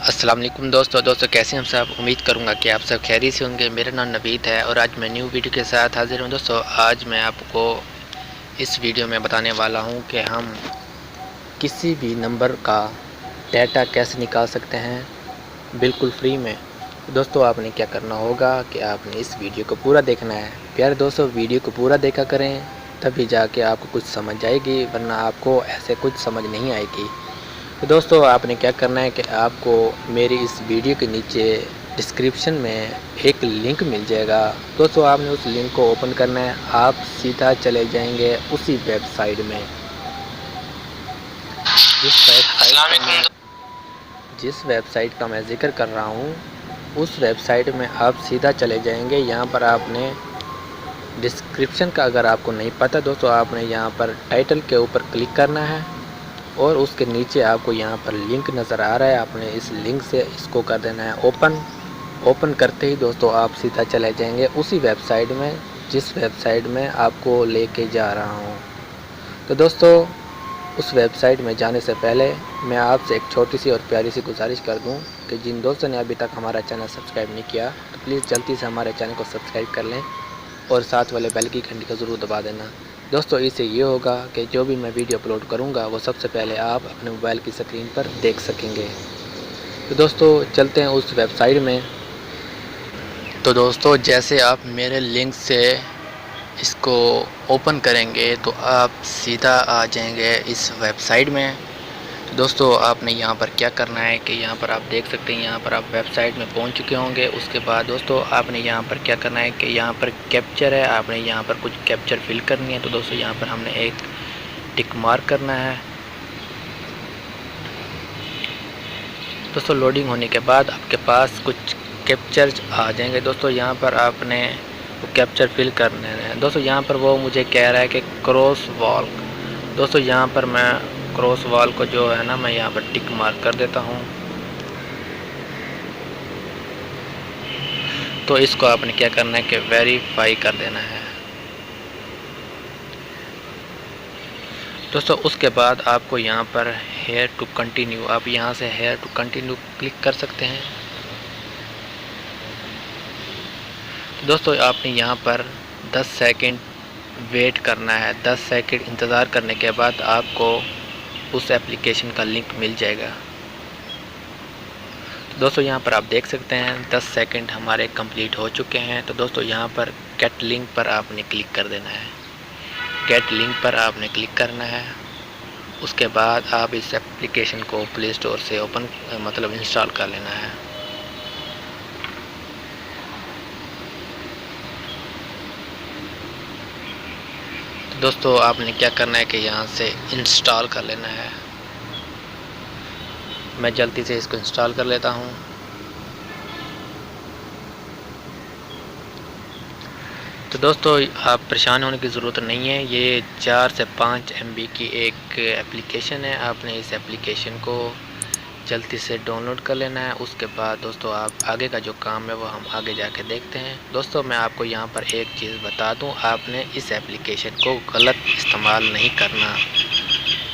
अस्सलाम वालेकुम दोस्तों कैसे हैं हम सब। उम्मीद करूंगा कि आप सब खैरियत से होंगे। मेरा नाम नवीद है और आज मैं न्यू वीडियो के साथ हाजिर हूं। दोस्तों आज मैं आपको इस वीडियो में बताने वाला हूं कि हम किसी भी नंबर का डाटा कैसे निकाल सकते हैं बिल्कुल फ्री में। दोस्तों आपने क्या करना होगा कि आपने इस वीडियो को पूरा देखना है। प्यारे दोस्तों वीडियो को पूरा देखा करें, तभी जाके आपको कुछ समझ आएगी, वरना आपको ऐसे कुछ समझ नहीं आएगी। तो दोस्तों आपने क्या करना है कि आपको मेरी इस वीडियो के नीचे डिस्क्रिप्शन में एक लिंक मिल जाएगा। दोस्तों आपने उस लिंक को ओपन करना है, आप सीधा चले जाएंगे उसी वेबसाइट में जिस वेबसाइट का मैं जिक्र कर रहा हूँ। उस वेबसाइट में आप सीधा चले जाएंगे। यहाँ पर आपने डिस्क्रिप्शन का अगर आपको नहीं पता दोस्तों, आपने यहाँ पर टाइटल के ऊपर क्लिक करना है और उसके नीचे आपको यहाँ पर लिंक नज़र आ रहा है। आपने इस लिंक से इसको कर देना है ओपन। ओपन करते ही दोस्तों आप सीधा चले जाएंगे उसी वेबसाइट में जिस वेबसाइट में आपको लेके जा रहा हूँ। तो दोस्तों उस वेबसाइट में जाने से पहले मैं आपसे एक छोटी सी और प्यारी सी गुजारिश कर दूँ कि जिन दोस्तों ने अभी तक हमारा चैनल सब्सक्राइब नहीं किया तो प्लीज़ जल्दी से हमारे चैनल को सब्सक्राइब कर लें और साथ वाले बेल की घंटी को ज़रूर दबा देना। दोस्तों इससे ये होगा कि जो भी मैं वीडियो अपलोड करूँगा वो सबसे पहले आप अपने मोबाइल की स्क्रीन पर देख सकेंगे। तो दोस्तों चलते हैं उस वेबसाइट में। तो दोस्तों जैसे आप मेरे लिंक से इसको ओपन करेंगे तो आप सीधा आ जाएंगे इस वेबसाइट में। तो दोस्तों आपने यहाँ पर क्या करना है कि यहाँ पर आप देख सकते हैं, यहाँ पर आप वेबसाइट में पहुँच चुके होंगे। उसके बाद दोस्तों आपने यहाँ पर क्या करना है कि यहाँ पर कैप्चर है, आपने यहाँ पर कुछ कैप्चर फिल करनी है। तो दोस्तों यहाँ पर हमने एक टिक मार्क करना है। दोस्तों लोडिंग होने के बाद आपके पास कुछ कैप्चर आ जाएंगे। दोस्तों यहाँ पर आपने वो कैप्चर फिल करने हैं। दोस्तों यहाँ पर वो मुझे कह रहा है कि क्रॉस वॉल। दोस्तों यहाँ पर मैं क्रॉस वॉल को जो है ना, मैं यहाँ पर टिक मार्क कर देता हूँ। तो इसको आपने क्या करना है कि वेरीफाई कर देना है। दोस्तों उसके बाद आपको यहाँ पर हेयर टू कंटिन्यू, आप यहाँ से हेयर टू कंटिन्यू क्लिक कर सकते हैं। तो दोस्तों आपने यहाँ पर 10 सेकंड वेट करना है। 10 सेकंड इंतज़ार करने के बाद आपको उस एप्लीकेशन का लिंक मिल जाएगा। तो दोस्तों यहाँ पर आप देख सकते हैं 10 सेकंड हमारे कंप्लीट हो चुके हैं। तो दोस्तों यहाँ पर गेट लिंक पर आपने क्लिक कर देना है। गेट लिंक पर आपने क्लिक करना है। उसके बाद आप इस एप्लीकेशन को प्ले स्टोर से इंस्टॉल कर लेना है। तो दोस्तों आपने क्या करना है कि यहाँ से इंस्टॉल कर लेना है। मैं जल्दी से इसको इंस्टॉल कर लेता हूँ। तो दोस्तों आप परेशान होने की ज़रूरत नहीं है। ये 4 से 5 MB की एक एप्लीकेशन है। आपने इस एप्लीकेशन को जल्दी से डाउनलोड कर लेना है। उसके बाद दोस्तों आप आगे का जो काम है वो हम आगे जाके देखते हैं। दोस्तों मैं आपको यहाँ पर एक चीज़ बता दूँ, आपने इस एप्लीकेशन को गलत इस्तेमाल नहीं करना।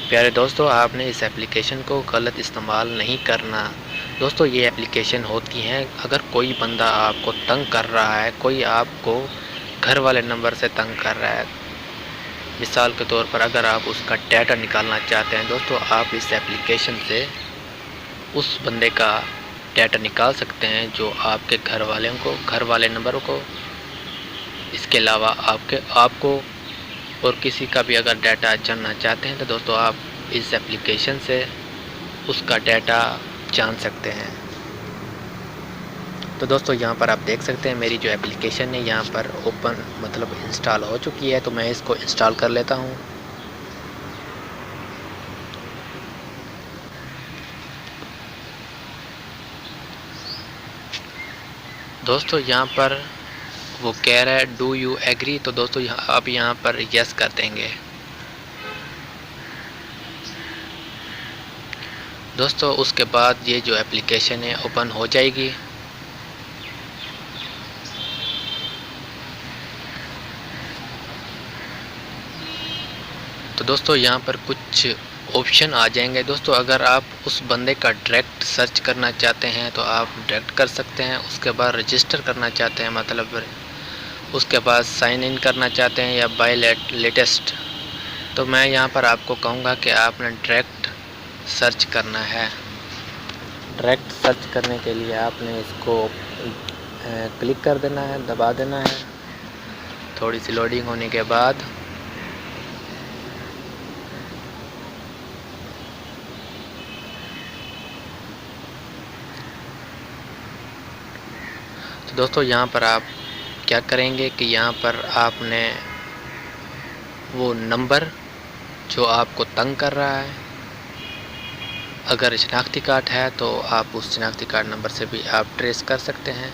प्यारे दोस्तों आपने इस एप्लीकेशन को गलत इस्तेमाल नहीं करना। दोस्तों ये एप्लीकेशन होती हैं, अगर कोई बंदा आपको तंग कर रहा है, कोई आपको घर वाले नंबर से तंग कर रहा है, मिसाल के तौर पर अगर आप उसका डाटा निकालना चाहते हैं दोस्तों, आप इस एप्लीकेशन से उस बंदे का डाटा निकाल सकते हैं जो आपके घर वाले नंबरों को, इसके अलावा आपको और किसी का भी अगर डाटा जानना चाहते हैं तो दोस्तों आप इस एप्लीकेशन से उसका डाटा जान सकते हैं। तो दोस्तों यहाँ पर आप देख सकते हैं मेरी जो एप्लीकेशन है यहाँ पर इंस्टॉल हो चुकी है। तो मैं इसको इंस्टॉल कर लेता हूँ। दोस्तों यहाँ पर वो कह रहा है डू यू एग्री। तो दोस्तों आप यहाँ पर यस कर देंगे। दोस्तों उसके बाद ये जो एप्लीकेशन है ओपन हो जाएगी। तो दोस्तों यहाँ पर कुछ ऑप्शन आ जाएंगे दोस्तों। अगर आप उस बंदे का डायरेक्ट सर्च करना चाहते हैं तो आप डायरेक्ट कर सकते हैं। उसके बाद रजिस्टर करना चाहते हैं, मतलब उसके बाद साइन इन करना चाहते हैं या बाय लेटेस्ट, तो मैं यहाँ पर आपको कहूँगा कि आपने डायरेक्ट सर्च करना है। डायरेक्ट सर्च करने के लिए आपने इसको क्लिक कर देना है, दबा देना है। थोड़ी सी लोडिंग होने के बाद तो दोस्तों यहाँ पर आप क्या करेंगे कि यहाँ पर आपने वो नंबर जो आपको तंग कर रहा है, अगर शनाख्ती कार्ड है तो आप उस शनाख्ती कार्ड नंबर से भी आप ट्रेस कर सकते हैं।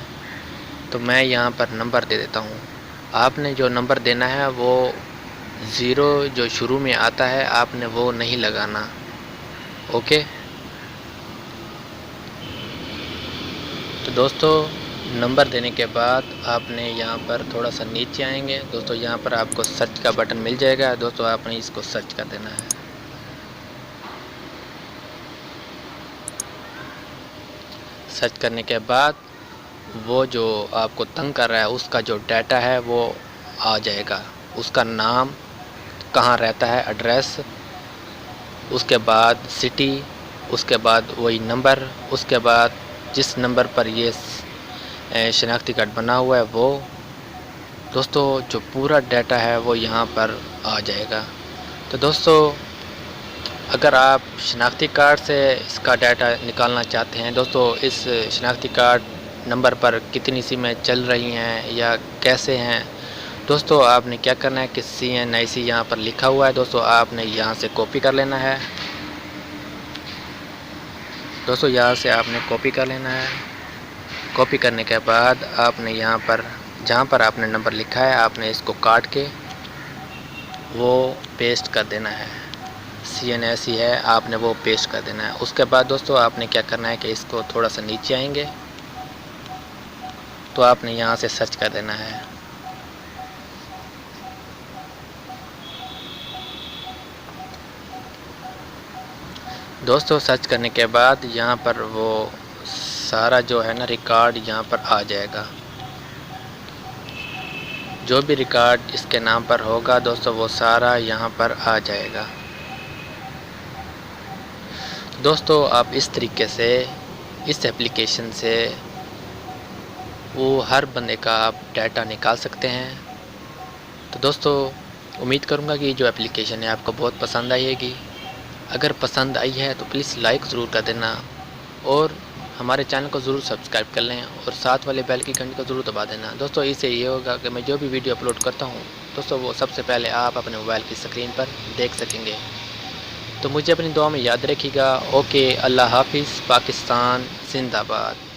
तो मैं यहाँ पर नंबर दे देता हूँ। आपने जो नंबर देना है वो 0 जो शुरू में आता है आपने वो नहीं लगाना। ओके, तो दोस्तों नंबर देने के बाद आपने यहाँ पर थोड़ा सा नीचे आएंगे दोस्तों, यहाँ पर आपको सर्च का बटन मिल जाएगा दोस्तों, आपने इसको सर्च कर देना है। सर्च करने के बाद वो जो आपको तंग कर रहा है उसका जो डाटा है वो आ जाएगा, उसका नाम, कहाँ रहता है, एड्रेस, उसके बाद सिटी, उसके बाद वही नंबर, उसके बाद जिस नंबर पर ये शनाख्ती कार्ड बना हुआ है वो दोस्तों जो पूरा डाटा है वो यहाँ पर आ जाएगा। तो दोस्तों अगर आप शनाख्ती कार्ड से इसका डाटा निकालना चाहते हैं दोस्तों, इस शनाख्ती कार्ड नंबर पर कितनी सिमें चल रही हैं या कैसे हैं दोस्तों, आपने क्या करना है कि CNIC यहाँ पर लिखा हुआ है दोस्तों, आपने यहाँ से कॉपी कर लेना है दोस्तों। यहाँ से आपने कॉपी कर लेना है। कॉपी करने के बाद आपने यहाँ पर जहाँ पर आपने नंबर लिखा है आपने इसको काट के वो पेस्ट कर देना है। CNIC है, आपने वो पेस्ट कर देना है। उसके बाद दोस्तों आपने क्या करना है कि इसको थोड़ा सा नीचे आएंगे तो आपने यहाँ से सर्च कर देना है। दोस्तों सर्च करने के बाद यहाँ पर वो सारा जो है ना रिकॉर्ड यहाँ पर आ जाएगा। जो भी रिकॉर्ड इसके नाम पर होगा दोस्तों वो सारा यहाँ पर आ जाएगा। दोस्तों आप इस तरीके से इस एप्लीकेशन से वो हर बंदे का आप डाटा निकाल सकते हैं। तो दोस्तों उम्मीद करूँगा कि जो एप्लीकेशन है आपको बहुत पसंद आएगी। अगर पसंद आई है तो प्लीज़ लाइक ज़रूर कर देना और हमारे चैनल को ज़रूर सब्सक्राइब कर लें और साथ वाले बेल की घंटी को ज़रूर दबा देना दोस्तों। इससे ये होगा कि मैं जो भी वीडियो अपलोड करता हूँ दोस्तों वो सबसे पहले आप अपने मोबाइल की स्क्रीन पर देख सकेंगे। तो मुझे अपनी दुआ में याद रखिएगा। ओके, अल्लाह हाफिज़, पाकिस्तान जिंदाबाद।